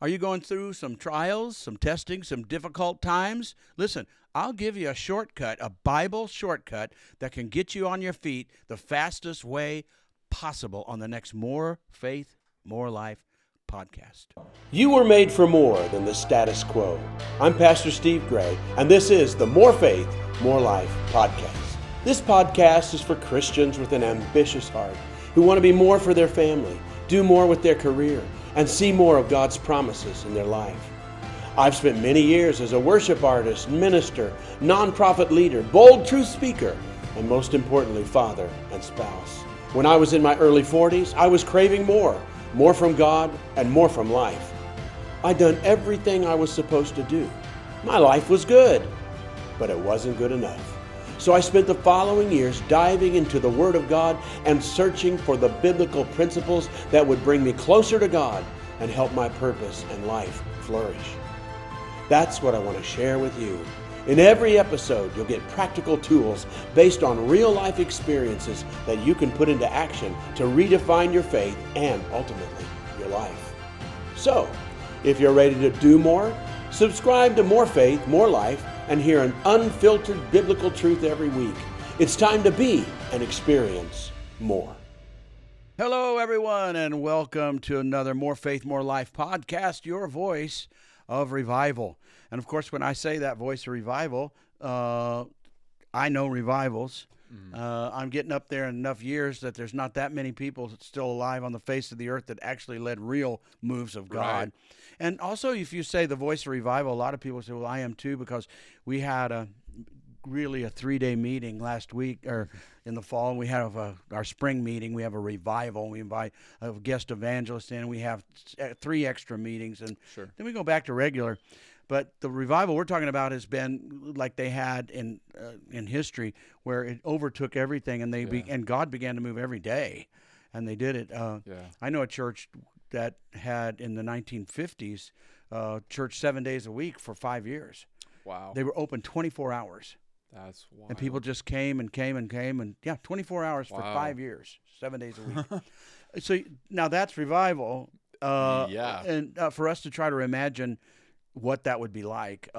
Are you going through some trials, some testing, some difficult times? Listen, I'll give you a shortcut, a Bible shortcut that can get you on your feet the fastest way possible on the next More Faith, More Life podcast. You were made for more than the status quo. I'm Pastor Steve Gray, and this is the More Faith, More Life podcast. This podcast is for Christians with an ambitious heart who want to be more for their family, do more with their career, and see more of God's promises in their life. I've spent many years as a worship artist, minister, nonprofit leader, bold truth speaker, and most importantly, father and spouse. When I was in my early 40s, I was craving more from God and more from life. I'd done everything I was supposed to do. My life was good, but it wasn't good enough. So I spent the following years diving into the Word of God and searching for the biblical principles that would bring me closer to God and help my purpose and life flourish. That's what I want to share with you. In every episode, you'll get practical tools based on real-life experiences that you can put into action to redefine your faith and, ultimately, your life. So, if you're ready to do more, subscribe to More Faith, More Life, and hear an unfiltered biblical truth every week. It's time to be and experience more. Hello, everyone, and welcome to another More Faith, More Life podcast, your voice of revival. And, of course, when I say that voice of revival, I know revivals. I'm getting up there in enough years that there's not that many people still alive on the face of the earth that actually led real moves of God. Right. And also, if you say the voice of revival, a lot of people say, well, I am too, because we had a 3-day meeting last week, or in the fall, and we have our spring meeting. We have a revival. We invite a guest evangelist in. We have 3 extra meetings, and then we go back to regular. But the revival we're talking about has been like they had in history, where it overtook everything, and and God began to move every day, and they did it. I know a church that had in the 1950s church 7 days a week for 5 years. Wow! They were open 24 hours. That's wild. And people just came and 24 hours for 5 years, 7 days a week. So now that's revival. And for us to try to imagine what that would be like,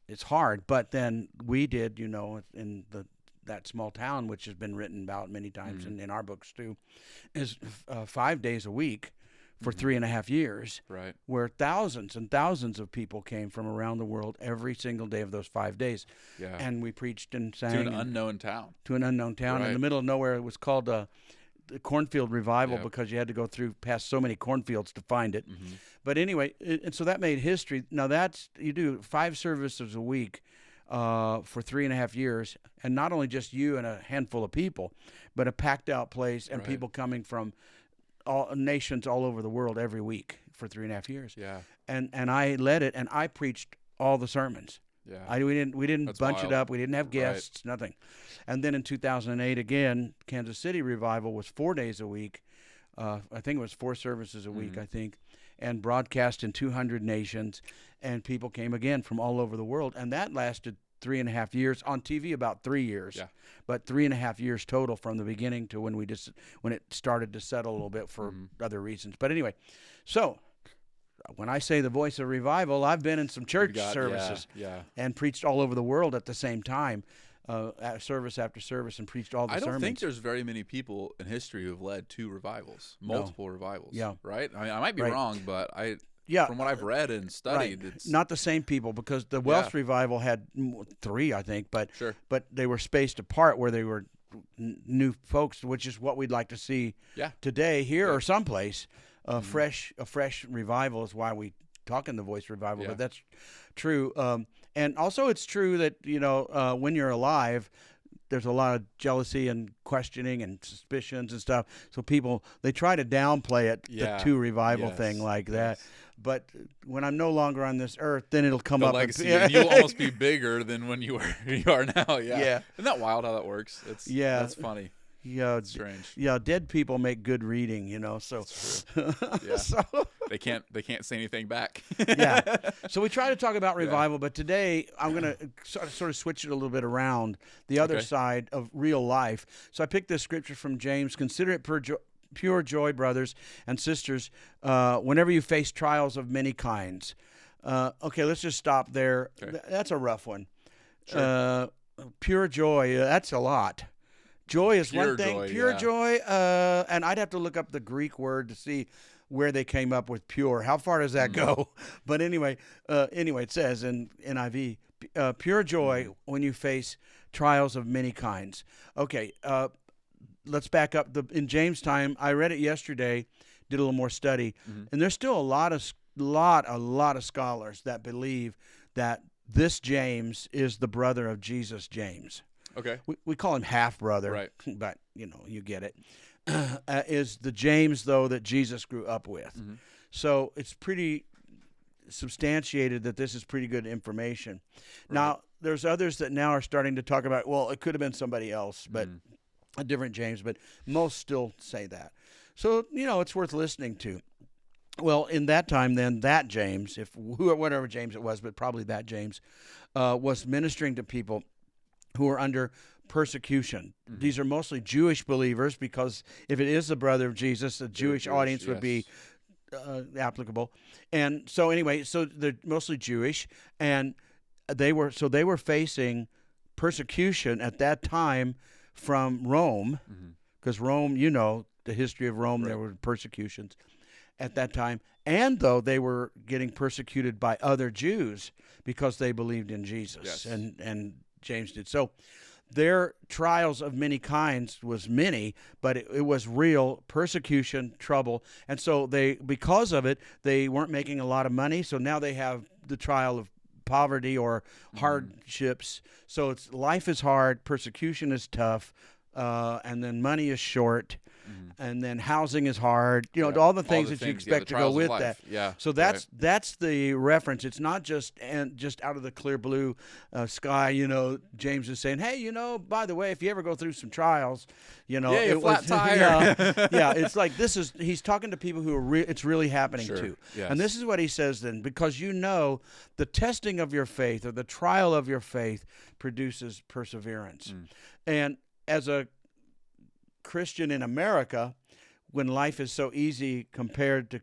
it's hard. But then we did, in that small town, which has been written about many times in our books too, is 5 days a week for 3.5 years, right? Where thousands and thousands of people came from around the world every single day of those 5 days. Yeah. And we preached and sang. To an unknown town. Right. In the middle of nowhere. It was called the Cornfield Revival because you had to go past so many cornfields to find it. But anyway, and so that made history. Now you do 5 services a week for 3.5 years, and not only just you and a handful of people, but a packed out place and people coming from all nations all over the world every week for 3.5 years. Yeah. And I led it, and I preached all the sermons. Yeah. We didn't That's bunch wild. it up. We didn't have guests, nothing. And then in 2008, again, Kansas City Revival was 4 days a week. I think it was 4 services a week, and broadcast in 200 nations. And people came again from all over the world. And that lasted 3.5 years. On TV, about 3 years. Yeah. But 3.5 years total from the beginning to when it started to settle a little bit for other reasons. But anyway, so when I say the voice of revival, I've been in some church services and preached all over the world at the same time, service after service, and preached all the sermons. I don't think there's very many people in history who have led 2 revivals, multiple revivals. Yeah. Right? I mean, I might be wrong, but from what I've read and studied, it's not the same people, because the Welsh revival had 3, I think, but they were spaced apart where they were new folks, which is what we'd like to see today here or someplace. A fresh revival is why we talk in the voice revival, but that's true. And also it's true that, when you're alive, there's a lot of jealousy and questioning and suspicions and stuff. So people, they try to downplay it, the 2 revival thing like that. But when I'm no longer on this earth, then it'll come up. Legacy, and you'll almost be bigger than when you are now. Yeah. Isn't that wild how that works? That's funny. Yeah, it's strange. Yeah, dead people make good reading, So that's true. Yeah. so, they can't say anything back. So we try to talk about revival, but today I'm going to sort of switch it a little bit around the other side of real life. So I picked this scripture from James. Consider it pure joy, brothers and sisters, whenever you face trials of many kinds. Okay, let's just stop there. Okay. That's a rough one. Sure. Pure joy, that's a lot. Joy is Pure one thing. joy, Pure yeah. joy, and I'd have to look up the Greek word to see where they came up with pure. How far does that go? But anyway, it says in NIV, pure joy when you face trials of many kinds. Okay, let's back up. In James' time, I read it yesterday, did a little more study, and there's still a lot of scholars that believe that this James is the brother of Jesus, James. Okay. We call him half brother, Right. But you get it. Is the James though that Jesus grew up with? So it's pretty substantiated that this is pretty good information. Right. Now there's others that now are starting to talk about, well, it could have been somebody else, but a different James. But most still say that. So it's worth listening to. Well, in that time, then that James, whatever James it was, but probably that James, was ministering to people who were under persecution. These are mostly Jewish believers, because if it is the brother of Jesus, the Jewish audience would be applicable. And so anyway, so they're mostly Jewish, and they were facing persecution at that time from Rome, because Rome, the history of Rome, right. There were persecutions at that time, and though they were getting persecuted by other Jews because they believed in Jesus, and James did. So their trials of many kinds was many, but it was real persecution, trouble. And so because of it, they weren't making a lot of money. So now they have the trial of poverty or hardships. So life is hard, persecution is tough, and then money is short. And then housing is hard, all the things that you expect to go with that. Yeah. So that's the reference. It's not just out of the clear blue sky. James is saying, hey, by the way, if you ever go through some trials, flat tire. It's like he's talking to people who it's really happening to. Yes. And this is what he says then, because the testing of your faith, or the trial of your faith, produces perseverance. And as a Christian in America, when life is so easy compared to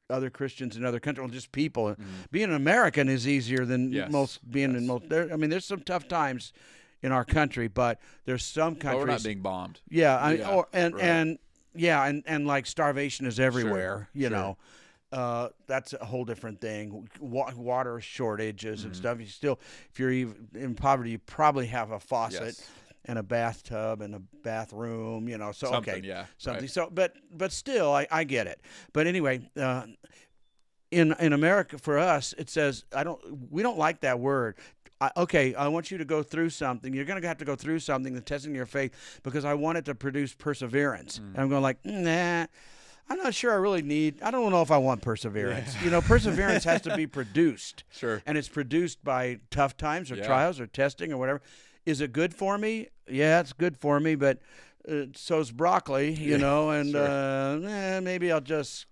other Christians in other countries, just people, being an American is easier than most being in most. There's some tough times in our country, but there's some countries. But we're not being bombed. And like starvation is everywhere. That's a whole different thing. Water shortages and stuff. If you're even in poverty, you probably have a faucet. Yes. And a bathtub and a bathroom, So something. Right. So, but still, I get it. But anyway, in America, for us, it says we don't like that word. I want you to go through something. You're going to have to go through something, the testing of your faith, because I want it to produce perseverance. And I'm going like, nah. I'm not sure I don't know if I want perseverance. Perseverance has to be produced. Sure. And it's produced by tough times or trials or testing or whatever. Is it good for me? Yeah, it's good for me, but so's broccoli, and sure. Maybe I'll just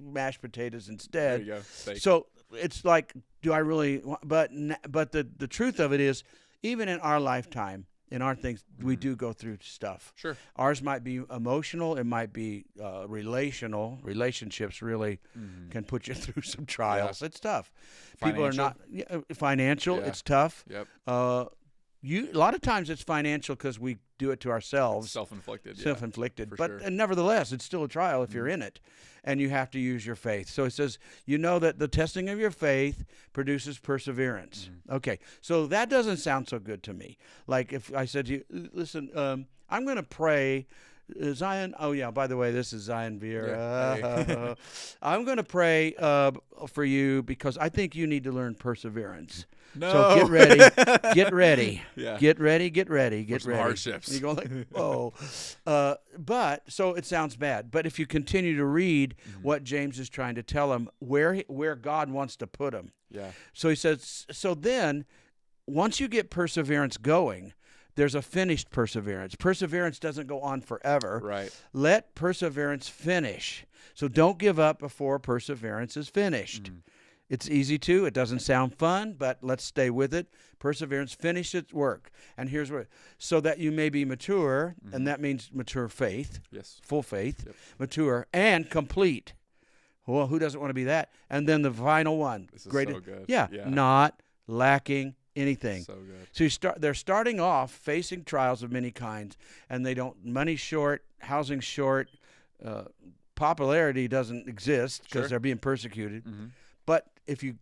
mash potatoes instead. There you go. Steak. So it's like, do I really? But the truth of it is, even in our lifetime, in our things, we do go through stuff. Sure. Ours might be emotional. It might be relational. Relationships really can put you through some trials. Yeah. It's tough. Financial. People are not financial. Yeah. It's tough. Yep. A lot of times it's financial because we do it to ourselves. It's self-inflicted. Self-inflicted. But sure. Nevertheless, it's still a trial if you're in it, and you have to use your faith. So it says, that the testing of your faith produces perseverance. Okay, so that doesn't sound so good to me. Like if I said to you, listen, I'm going to pray. Zion, by the way, this is Zion Vierra. Yeah. I'm going to pray for you because I think you need to learn perseverance. No. So get ready. Get ready. Yeah. Get ready. Hardships. You go like, whoa. But so it sounds bad. But if you continue to read what James is trying to tell him, where God wants to put him. Yeah. So he says, so then once you get perseverance going, there's a finished perseverance. Perseverance doesn't go on forever. Right. Let perseverance finish. So don't give up before perseverance is finished. It's easy to. It doesn't sound fun, but let's stay with it. Perseverance, finish its work. And here's what, so that you may be mature, and that means mature faith, full faith, mature, and complete. Well, who doesn't want to be that? And then the final one. This is so good. Yeah, not lacking anything. So good. So they're starting off facing trials of many kinds, and they don't, money short, housing short, popularity doesn't exist because they're being persecuted. But if you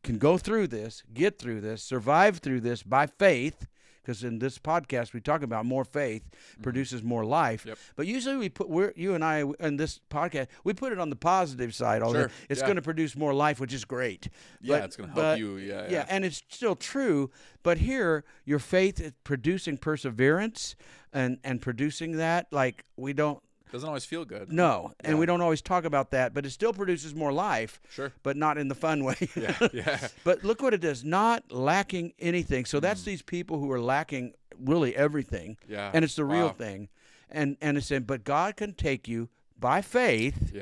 can go through this, get through this, survive through this by faith, because in this podcast we talk about more faith produces more life. But usually we put you and I in this podcast, we put it on the positive side. It's going to produce more life, which is great. Yeah, it's going to help you. Yeah, and it's still true. But here, your faith is producing perseverance and producing that. Like we don't. Doesn't always feel good. No, and we don't always talk about that, but it still produces more life. But not in the fun way. But look what it does, not lacking anything. So that's these people who are lacking really everything. And it's the real thing. And it's saying, but God can take you by faith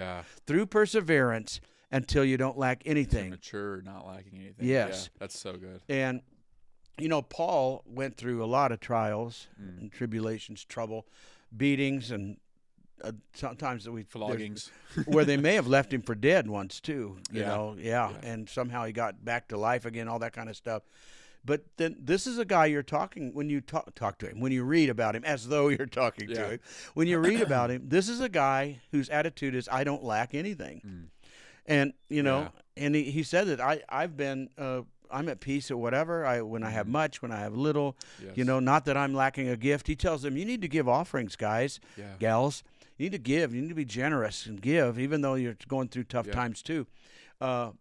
through perseverance until you don't lack anything. Mature, not lacking anything. Yes. Yeah, that's so good. And, Paul went through a lot of trials and tribulations, trouble, beatings, and sometimes that floggings where they may have left him for dead once too, and somehow he got back to life again, all that kind of stuff. But then this is a guy you're talking, when you talk to him, when you read about him, as though you're talking to him, when you read about him, this is a guy whose attitude is, I don't lack anything. And, and he said that I've been, I'm at peace or whatever. When I have much, when I have little, not that I'm lacking a gift. He tells them, you need to give offerings, guys, gals. You need to give. You need to be generous and give, even though you're going through tough times too. But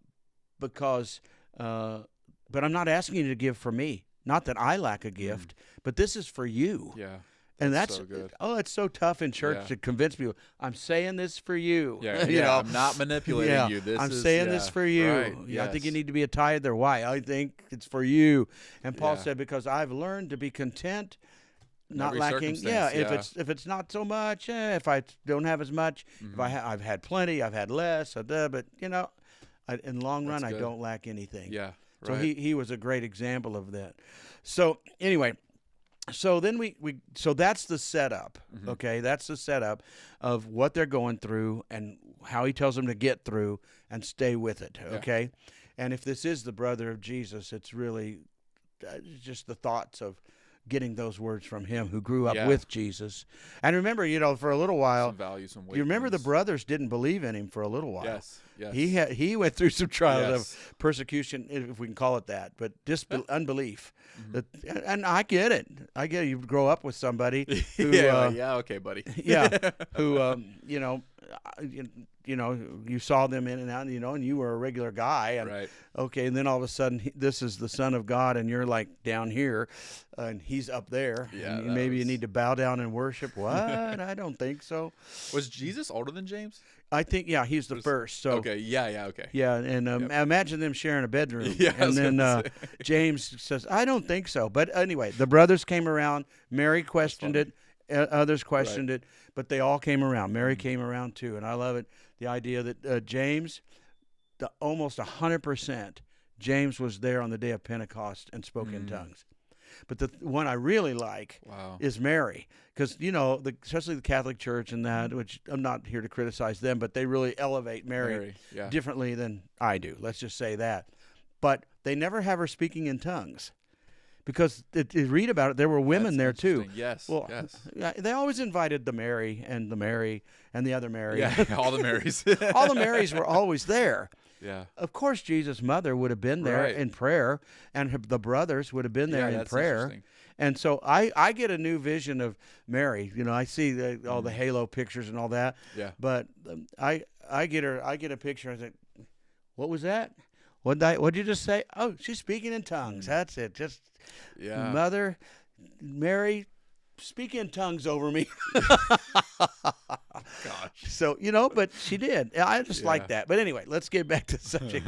I'm not asking you to give for me. Not that I lack a gift, but this is for you. Yeah. And that's so good. It's so tough in church to convince people. I'm saying this for you. I'm not manipulating you. I'm saying this for you. Right. I think you need to be a tither. Why? I think it's for you. And Paul said, because I've learned to be content, not lacking. If it's not so much, if I don't have as much, if I've had plenty, I've had less, but in the long run, I don't lack anything. Yeah. Right. So he was a great example of that. So anyway. So then so that's the setup, okay? That's the setup of what they're going through and how he tells them to get through and stay with it, okay? And if this is the brother of Jesus, it's really just the thoughts of getting those words from him who grew up with Jesus. And remember, for a little while, some value, some weight. You remember the brothers didn't believe in him for a little while. Yes. He went through some trials of persecution, if we can call it that, but unbelief. And I get it. You grow up with somebody who, okay, buddy. Who you saw them in and out, and you were a regular guy, and okay, and then all of a sudden this is the Son of God, and you're like down here, and he's up there. And maybe you need to bow down and worship. What? I don't think so. Was Jesus older than James? I think he's the first. So okay, okay, and imagine them sharing a bedroom, and then James says, "I don't think so." But anyway, the brothers came around. Mary questioned it. Others questioned it, but they all came around. Mary came around too, and I love it. The idea that James, almost 100%, James was there on the day of Pentecost and spoke in tongues. But the one I really like is Mary, because especially the Catholic Church and that, which I'm not here to criticize them, but they really elevate Mary differently than I do. Let's just say that. But they never have her speaking in tongues. Because you read about it, there were women there too. Yes. Well, they always invited the Mary and the other Mary. Yeah, all the Marys. All the Marys were always there. Yeah. Of course, Jesus' mother would have been there in prayer, and the brothers would have been there in prayer. And so I get a new vision of Mary. I see all the halo pictures and all that. Yeah. But I get a picture. I think, what was that? What'd you just say? Oh, she's speaking in tongues. That's it. Just Mother Mary, speak in tongues over me. Gosh. So, but she did. I just like that. But anyway, let's get back to the subject.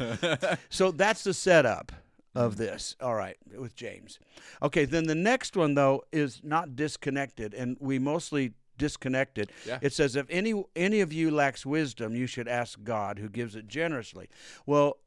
So that's the setup of this. All right, with James. Okay, then the next one, though, is not disconnected, and we mostly disconnected. Yeah. It says, if any of you lacks wisdom, you should ask God, who gives it generously. Well,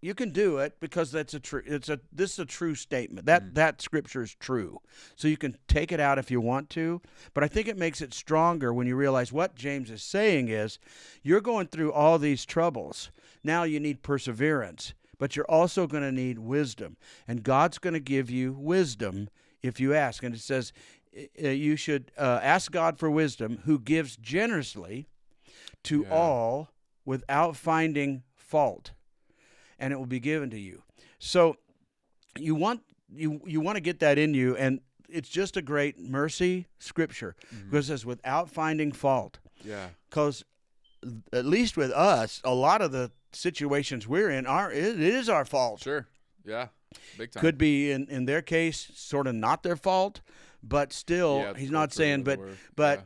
You can do it because this is a true statement. That scripture is true. So you can take it out if you want to, but I think it makes it stronger when you realize what James is saying is you're going through all these troubles. Now you need perseverance, but you're also going to need wisdom, and God's going to give you wisdom if you ask. And it says you should ask God for wisdom, who gives generously to all without finding fault, and it will be given to you. So you want to get that in you, and it's just a great mercy scripture because it says without finding fault. Yeah. Because at least with us, a lot of the situations we're in it is our fault. Sure. Yeah. Big time. Could be in their case sort of not their fault, but still he's not saying but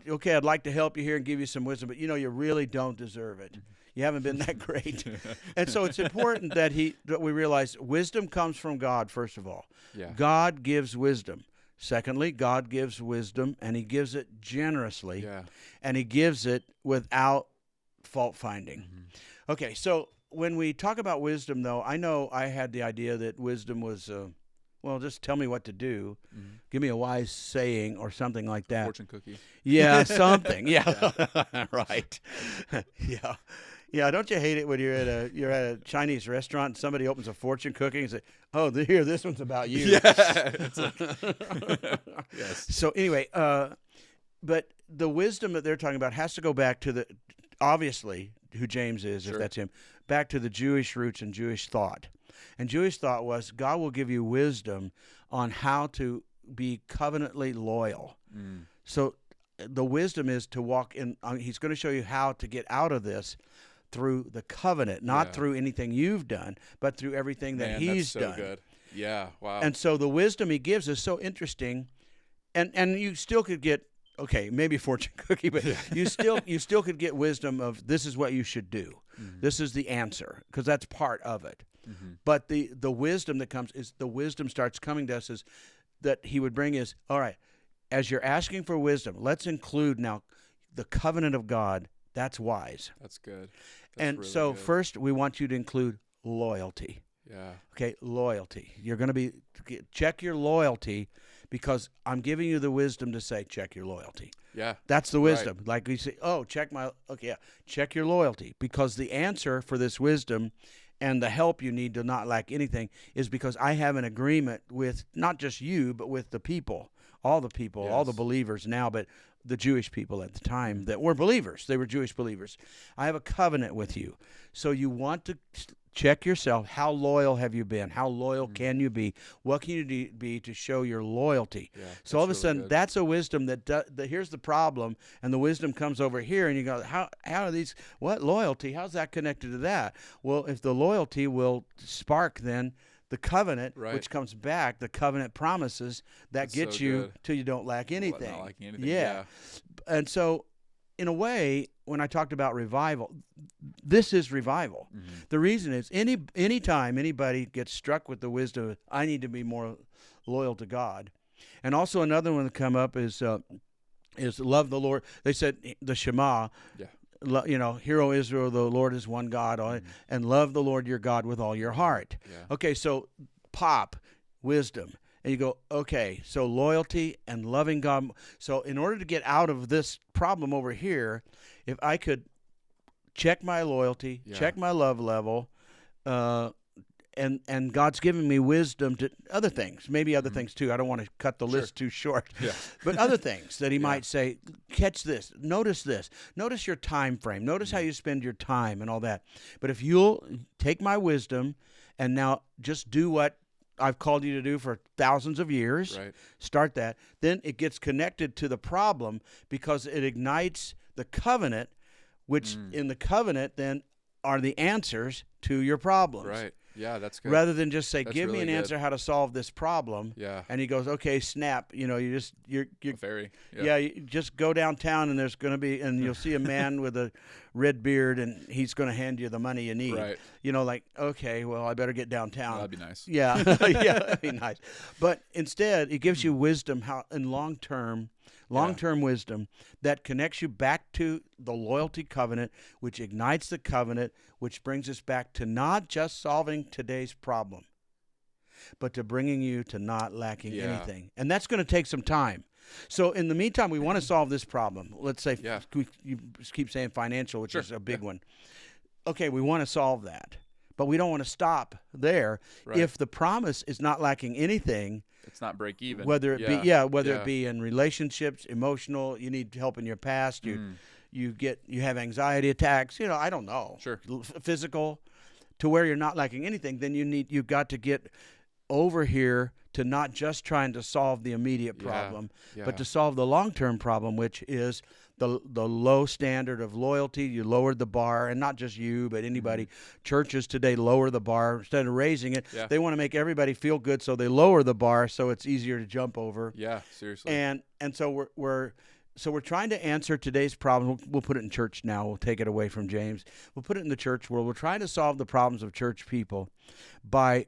okay, I'd like to help you here and give you some wisdom, but you really don't deserve it. You haven't been that great. And so it's important that we realize wisdom comes from God, first of all. Yeah. God gives wisdom. Secondly, God gives wisdom, and he gives it generously. Yeah. And he gives it without fault finding. Okay, so when we talk about wisdom, though, I know I had the idea that wisdom was, just tell me what to do. Give me a wise saying or something like that. Fortune cookie. Yeah, something. Yeah, right. Yeah. Don't you hate it when you're at a Chinese restaurant and somebody opens a fortune cookie and say, "Oh, here, this one's about you." Yeah. It's like, yes. So anyway, but the wisdom that they're talking about has to go back to obviously who James is, Sure. if that's him, back to the Jewish roots and Jewish thought. And Jewish thought was God will give you wisdom on how to be covenantly loyal. So the wisdom is to walk in. He's going to show you how to get out of this through the covenant, not through anything you've done, but through everything that he's that's so done. Good. Yeah, wow. And so the wisdom he gives is so interesting, and you still could get, okay, maybe fortune cookie, but you still could get wisdom of this is what you should do. This is the answer, because that's part of it. But the wisdom that comes is the wisdom starts coming to us is that he would bring is, all right, as you're asking for wisdom, let's include now the covenant of God. That's wise. That's good. And really so good. first we want you to include loyalty. Yeah. Okay, loyalty. You're going to check your loyalty, because I'm giving you the wisdom to say check your loyalty. Yeah. That's the wisdom. Right. Like we say, check your loyalty, because the answer for this wisdom and the help you need to not lack anything is because I have an agreement with not just you, but with the people, all the people, all the believers now, but the Jewish people at the time that were believers. They were Jewish believers. I have a covenant with you. So you want to check yourself. How loyal have you been? How loyal can you be? What can you be to show your loyalty? Yeah, so all of a sudden, that's a wisdom that here's the problem, and the wisdom comes over here, and you go, how are these, what loyalty? How's that connected to that? Well, if the loyalty will spark then the covenant, which comes back, the covenant promises that gets you till you don't lack anything. Not lacking anything. Yeah. And so, in a way, when I talked about revival, this is revival. The reason is any time anybody gets struck with the wisdom, I need to be more loyal to God. And also another one that come up is love the Lord. They said the Shema. Yeah. Hear, O Israel, the Lord is one God, and love the Lord your God with all your heart. Yeah. Okay, so wisdom. And you go, okay, so loyalty and loving God. So in order to get out of this problem over here, if I could check my loyalty, check my love level, and God's given me wisdom to other things, maybe other things too. I don't want to cut the list too short. Yeah. But other things that he might say, catch this, notice your time frame, notice how you spend your time and all that. But if you'll take my wisdom and now just do what I've called you to do for thousands of years, start that, then it gets connected to the problem, because it ignites the covenant, which in the covenant then are the answers to your problems. Right. Yeah, that's good. Rather than just say, give me an answer how to solve this problem. Yeah. And he goes, okay, snap. You're a fairy. Yeah. You just go downtown and you'll see a man with a red beard, and he's going to hand you the money you need. Right. Okay, well, I better get downtown. Well, that'd be nice. Yeah. Yeah, that'd be nice. But instead, it gives you wisdom how in long term long-term wisdom that connects you back to the loyalty covenant, which ignites the covenant, which brings us back to not just solving today's problem, but to bringing you to not lacking anything. And that's going to take some time. So in the meantime, we want to solve this problem. Let's say you keep saying financial, which is a big one. Okay, we want to solve that, but we don't want to stop there. Right. If the promise is not lacking anything, it's not break even. Whether it it be in relationships, emotional, you need help in your past, you have anxiety attacks, I don't know. Sure. Physical, to where you're not lacking anything, then you've got to get over here to not just trying to solve the immediate problem, but to solve the long-term problem, which is the low standard of loyalty. You lowered the bar, and not just you, but anybody. Churches today lower the bar instead of raising it. Yeah. They want to make everybody feel good, so they lower the bar so it's easier to jump over. Yeah, seriously. And so we're trying to answer today's problem. We'll put it in church now. We'll take it away from James. We'll put it in the church world. We're trying to solve the problems of church people by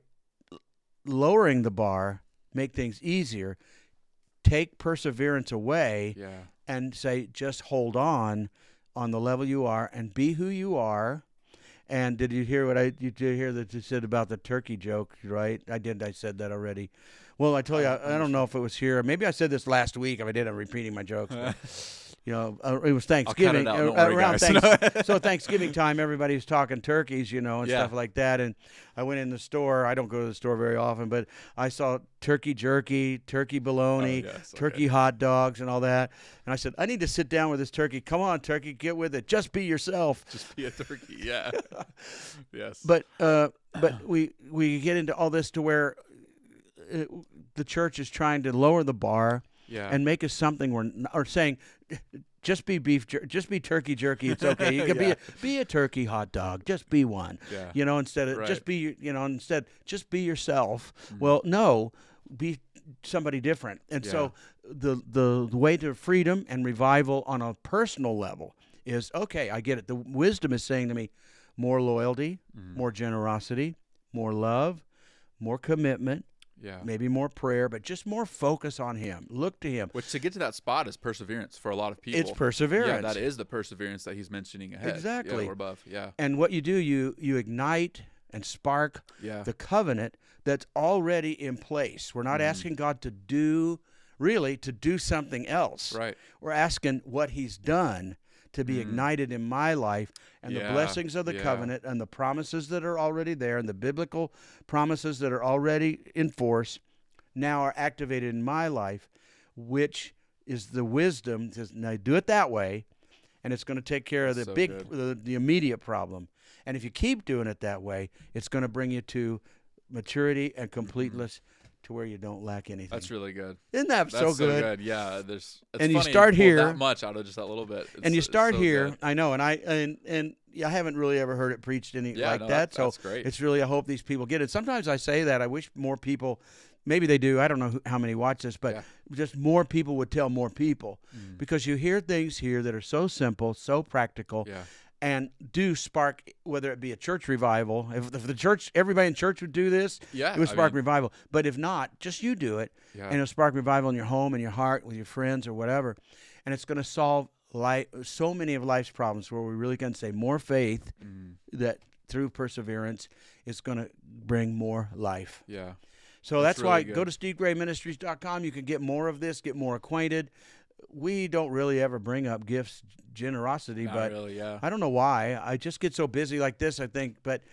lowering the bar, make things easier, take perseverance away, and say, just hold on the level you are and be who you are. And did you hear you did hear that you said about the turkey joke, right? I said that already. Well, I told you, I don't know if it was here. Maybe I said this last week. If I did, I'm repeating my jokes. It was Thanksgiving. So Thanksgiving time, everybody was talking turkeys, and stuff like that. And I went in the store. I don't go to the store very often, but I saw turkey jerky, turkey bologna, turkey hot dogs, and all that. And I said, I need to sit down with this turkey. Come on, turkey, get with it. Just be yourself. Just be a turkey. Yeah. Yes. But we get into all this to where the church is trying to lower the bar and make us something or saying, just be turkey jerky. It's okay. You can be a turkey hot dog. Just be one. Yeah. Instead of just be just be yourself. Mm-hmm. Well, no, be somebody different. And so the way to freedom and revival on a personal level is, okay, I get it. The wisdom is saying to me, more loyalty, more generosity, more love, more commitment. Yeah. Maybe more prayer, but just more focus on Him. Look to Him. Which, to get to that spot, is perseverance for a lot of people. It's perseverance. Yeah, that is the perseverance that he's mentioning ahead. Exactly. Or above. Yeah. And what you do, you ignite and spark the covenant that's already in place. We're not asking God to do something else. Right. We're asking what He's done to be ignited in my life, and the blessings of the covenant and the promises that are already there and the biblical promises that are already in force now are activated in my life, which is the wisdom. Now do it that way, and it's going to take care of the immediate problem. And if you keep doing it that way, it's going to bring you to maturity and completeness, to where you don't lack anything. That's really good. Isn't that so good? Yeah, it's and funny you start here that much out of just that little bit. And you start here. Good. I know, and I haven't really ever heard it preached that. That's great. It's really, I hope these people get it. Sometimes I say that I wish more people, maybe they do. I don't know how many watch this, but just more people would tell more people, because you hear things here that are so simple, so practical. Yeah. And do spark, whether it be a church revival. If the church, everybody in church would do this, it would spark revival. But if not, just you do it, and it'll spark revival in your home, in your heart, with your friends, or whatever. And it's going to solve so many of life's problems, where we really can say more faith that through perseverance is going to bring more life. Yeah. So that's really why go to SteveGrayMinistries.com. You can get more of this, get more acquainted. We don't really ever bring up gifts, generosity, but really, I don't know why. I just get so busy like this, I think. But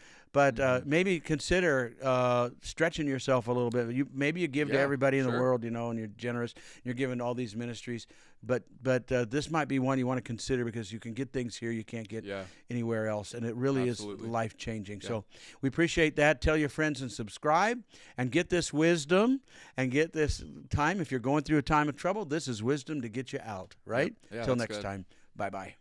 maybe consider stretching yourself a little bit. Maybe you give to everybody in the world, and you're generous. You're giving all these ministries. But this might be one you want to consider, because you can get things here you can't get anywhere else. And it really is life-changing. Yeah. So we appreciate that. Tell your friends and subscribe, and get this wisdom and get this time. If you're going through a time of trouble, this is wisdom to get you out, right? Yeah, Till next time. Bye-bye.